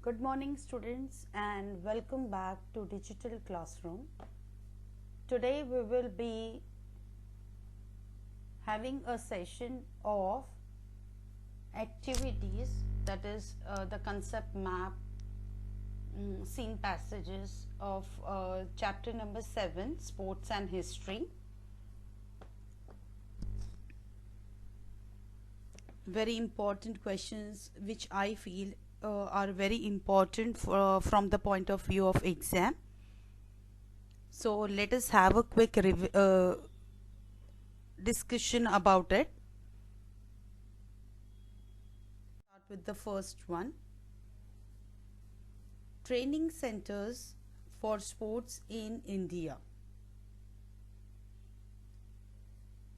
Good morning students and welcome back to Digital Classroom. Today we will be having a session of activities, that is the concept map, scene passages of chapter number 7, Sports and History. Very important questions which I feel are very important from the point of view of exam. So let us have a quick discussion about it. Start with the first one. Training centers for sports in India.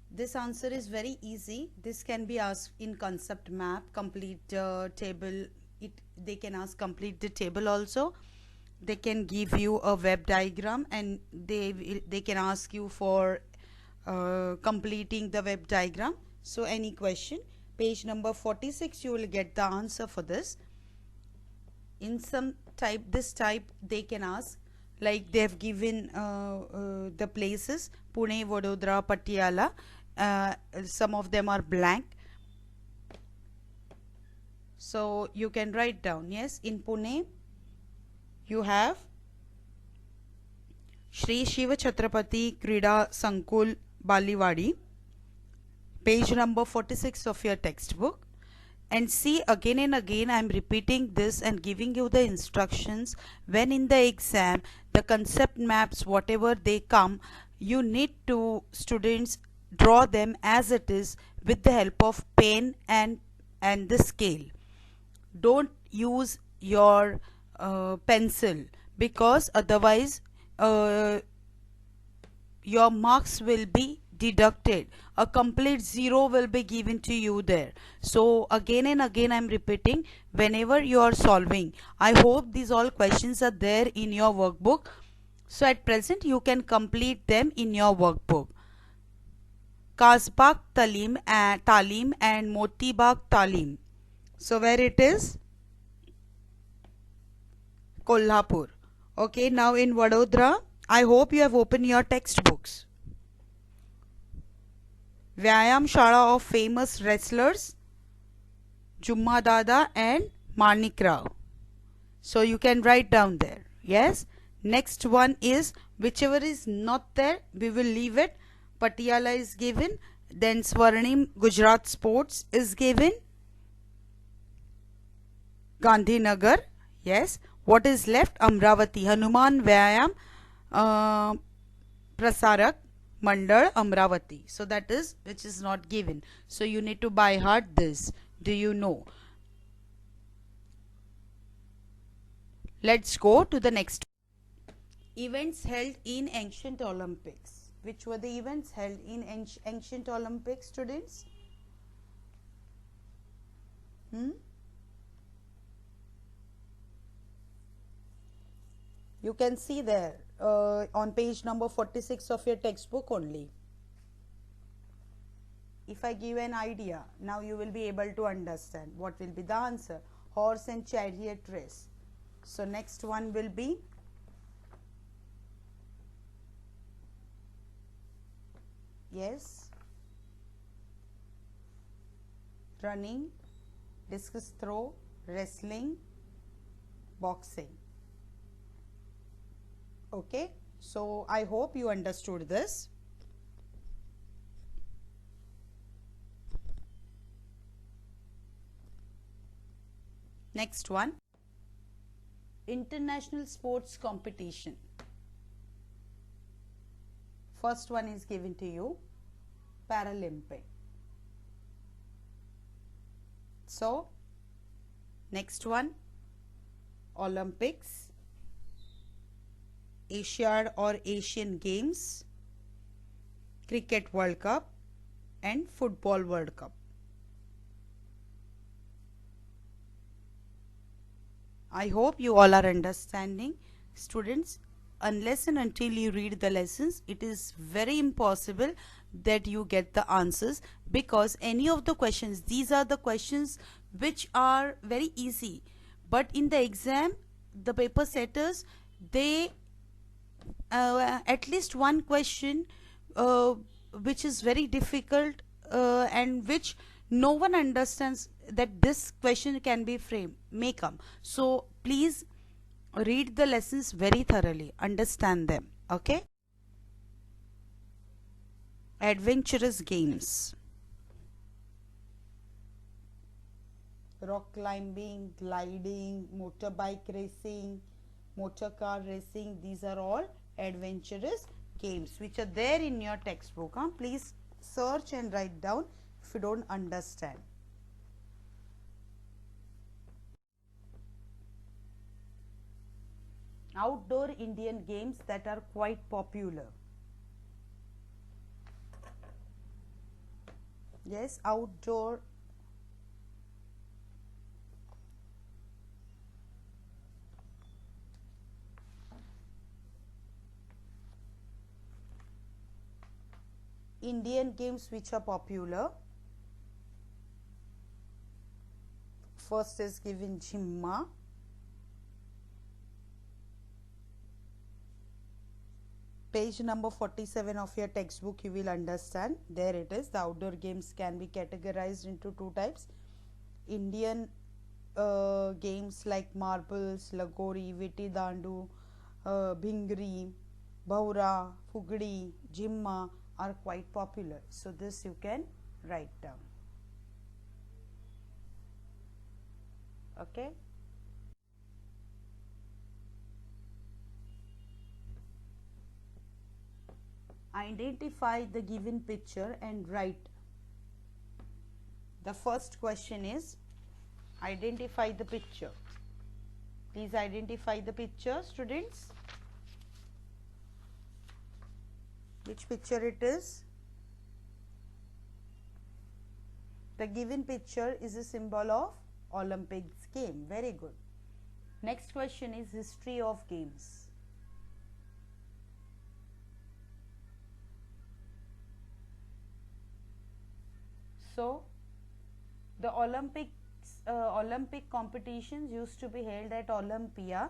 This answer is very easy. This can be asked in concept map, complete table. They can ask complete the table also. They can give you a web diagram and they can ask you for completing the web diagram. So any question, page number 46, you will get the answer for this. In some type, this type they can ask, like they have given the places Pune, Vadodara, Patiala. Some of them are blank, so you can write down. Yes, in Pune you have Shri Shiva Chhatrapati Krida Sankul Baliwadi, page number 46 of your textbook. And see, again and again I am repeating this and giving you the instructions. When in the exam the concept maps, whatever they come, you need to, students, draw them as it is with the help of pen and the scale. Don't use your pencil, because otherwise your marks will be deducted. A complete 0 will be given to you there. So again and again I am repeating, whenever you are solving, I hope these all questions are there in your workbook. So at present you can complete them in your workbook. Kasbagh Talim and Motibagh Talim. So where it is? Kolhapur. Okay, now in Vadodara, I hope you have opened your textbooks. Vyayam Shala of famous wrestlers Jumma Dada and Manik Rao. So you can write down there. Yes. Next one is, whichever is not there, we will leave it. Patiala is given. Then Swarnim Gujarat Sports is given. Gandhinagar. Yes. What is left? Amravati. Hanuman Vyayam Prasarak Mandal Amravati. So that is which is not given. So you need to by heart this. Do you know? Let's go to the next. Events held in ancient Olympics. Which were the events held in ancient Olympics, students? You can see there on page number 46 of your textbook only. If I give an idea, now you will be able to understand what will be the answer. Horse and chariot race. So next one will be running, discus throw, wrestling, boxing. Okay, so I hope you understood this. Next one, international sports competition. First one is given to you, Paralympic. So next one, Olympics, Asiad or Asian Games, Cricket World Cup and Football World Cup. I hope you all are understanding. Students, unless and until you read the lessons, it is very impossible that you get the answers, because any of the questions, these are the questions which are very easy, But in the exam, the paper setters, they at least one question uh, which is very difficult and which no one understands that this question can be framed may come. So please read the lessons very thoroughly, understand them. Okay. Adventurous games: rock climbing, gliding, motorbike racing, motor car racing. These are all adventurous games which are there in your textbook. Please search and write down if you don't understand. Outdoor Indian games that are quite popular. Yes, outdoor. Indian games which are popular. First is given Jimma. Page number 47 of your textbook, you will understand. There it is. The outdoor games can be categorized into two types. Indian games like marbles, lagori, viti dandu, bhingri, bhaura, fugdi, jimma are quite popular. So this you can write down. Okay. Identify the given picture and write. The first question is identify the picture. Please identify the picture, students. Which picture it is? The given picture is a symbol of Olympics game. Very good. Next question is history of games. So, the Olympic competitions used to be held at Olympia,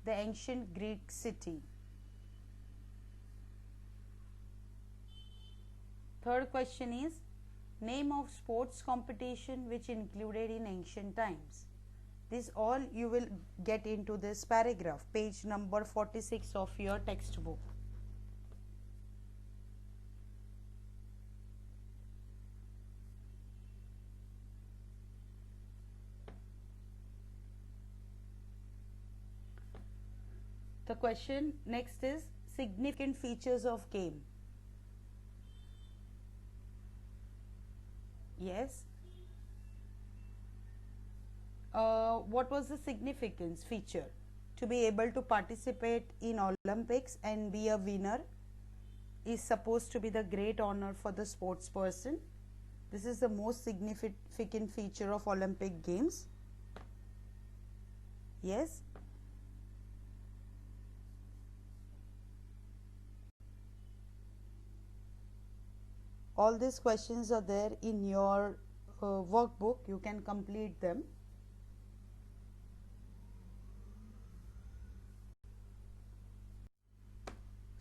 the ancient Greek city. Third question is name of sports competition which included in ancient times. This all you will get into this paragraph, page number 46 of your textbook. The question next is significant features of game. Yes. What was the significance feature? To be able to participate in Olympics and be a winner is supposed to be the great honor for the sports person. This is the most significant feature of Olympic Games. Yes. All these questions are there in your workbook. You can complete them.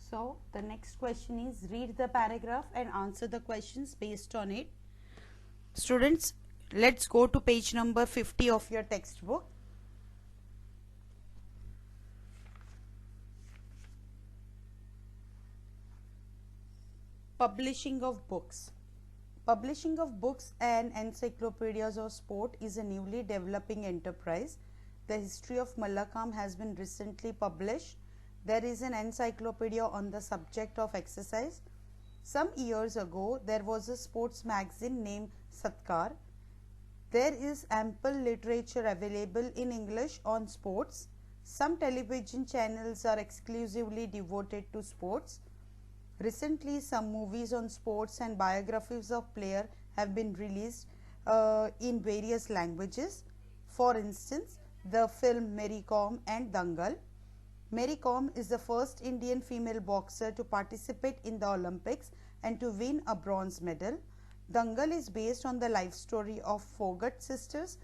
So the next question is read the paragraph and answer the questions based on it. Students, let's go to page number 50 of your textbook. Publishing of books. Publishing of books and encyclopedias of sport is a newly developing enterprise. The history of Mallakhamb has been recently published. There is an encyclopedia on the subject of exercise. Some years ago, there was a sports magazine named Satkar. There is ample literature available in English on sports. Some television channels are exclusively devoted to sports. Recently, some movies on sports and biographies of players have been released in various languages. For instance, the film Mary Kom and Dangal. Mary Kom is the first Indian female boxer to participate in the Olympics and to win a bronze medal. Dangal is based on the life story of Fogart sisters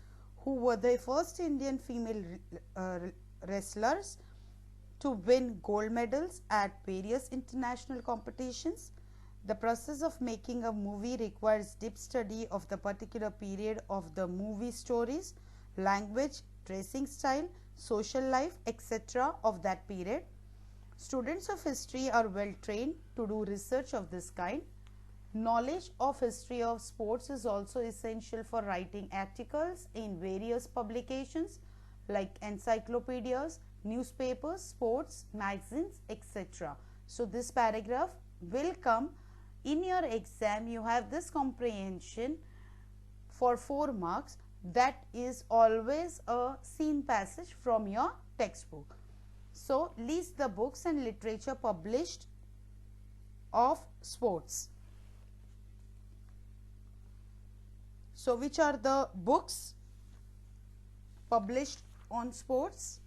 who were the first Indian female wrestlers to win gold medals at various international competitions. The process of making a movie requires deep study of the particular period of the movie stories, language, dressing style, social life, etc. of that period. Students of history are well trained to do research of this kind. Knowledge of history of sports is also essential for writing articles in various publications like encyclopedias, newspapers, sports, magazines, etc. So this paragraph will come in your exam. You have this comprehension for 4 marks. That is always a seen passage from your textbook. So list the books and literature published of sports. So which are the books published on sports?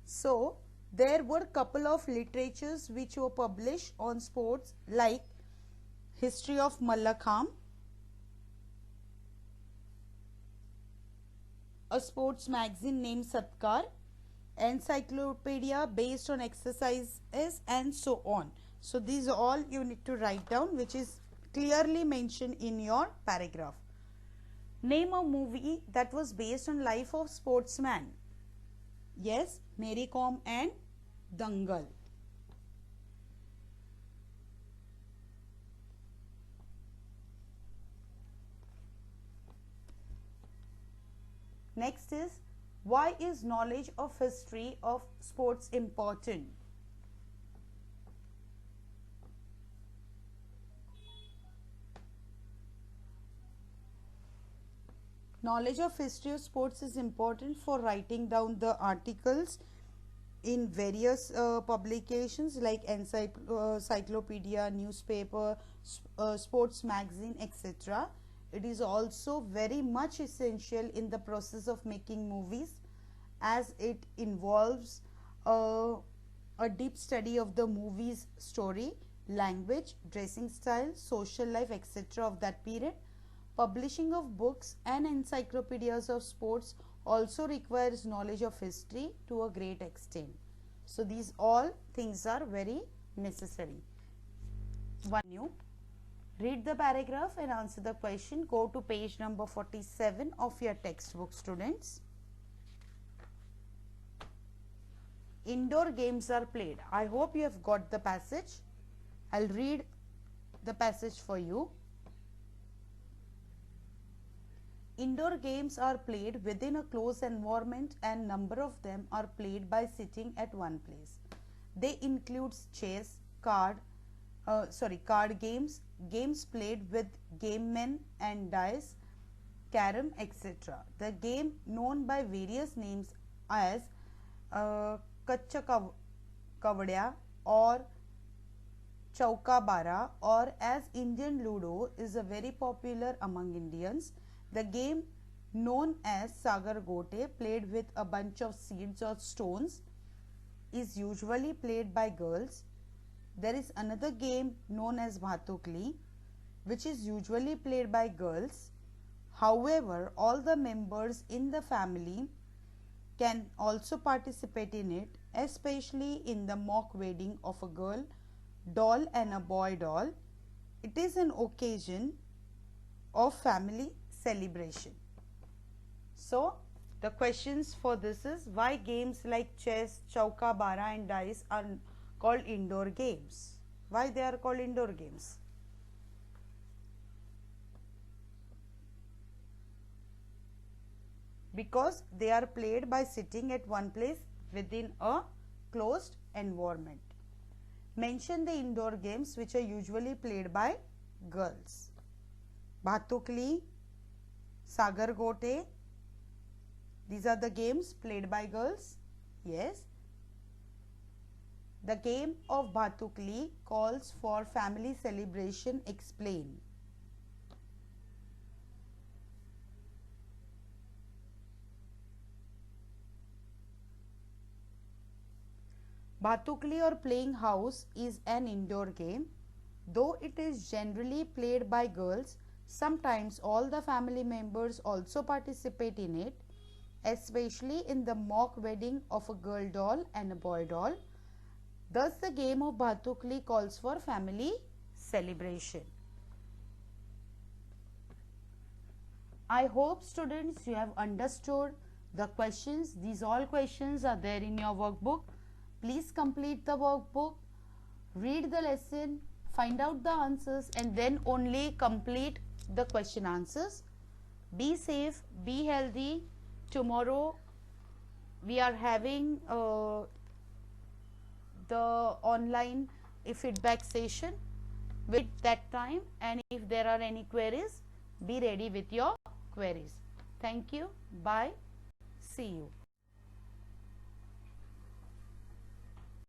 So there were couple of literatures which were published on sports, like History of Mallakhambh, a sports magazine named Satkar, encyclopedia based on exercises, and so on. So these all you need to write down, which is clearly mentioned in your paragraph. Name a movie that was based on life of sportsman. Yes, Mary Kom and Dangal. Next is, why is knowledge of history of sports important? Knowledge of history of sports is important for writing down the articles in various publications like encyclopedia, newspaper, sports magazine, etc. It is also very much essential in the process of making movies, as it involves a deep study of the movie's story, language, dressing style, social life, etc. of that period. Publishing of books and encyclopedias of sports also requires knowledge of history to a great extent. So these all things are very necessary. One new. Read the paragraph and answer the question. Go to page number 47 of your textbook, students. Indoor games are played. I hope you have got the passage. I'll read the passage for you. Indoor games are played within a closed environment, and number of them are played by sitting at one place. They include chess, card games, games played with game men and dice, carom, etc. The game, known by various names as Kachcha Kavadya or Chauka Bara, or as Indian Ludo, is a very popular among Indians. The game, known as Sagar Gote, played with a bunch of seeds or stones, is usually played by girls. There is another game known as Bhatukli, which is usually played by girls. However, all the members in the family can also participate in it, especially in the mock wedding of a girl doll and a boy doll. It is an occasion of family celebration. So the questions for this is, why games like chess, chauka, bara and dice are called indoor games? Why they are called indoor games? Because they are played by sitting at one place within a closed environment. Mention the indoor games which are usually played by girls. Bhatukli, Sagar Gote, these are the games played by girls. Yes. The game of Bhatukli calls for family celebration. Explain. Bhatukli or playing house is an indoor game. Though it is generally played by girls, sometimes all the family members also participate in it, especially in the mock wedding of a girl doll and a boy doll. Thus, the game of Bhatukli calls for family celebration. I hope students you have understood the questions. These all questions are there in your workbook. Please complete the workbook, read the lesson, find out the answers, and then only complete the question answers. Be safe, be healthy. Tomorrow we are having the online feedback session with that time, and if there are any queries, be ready with your queries. Thank you. Bye. See you.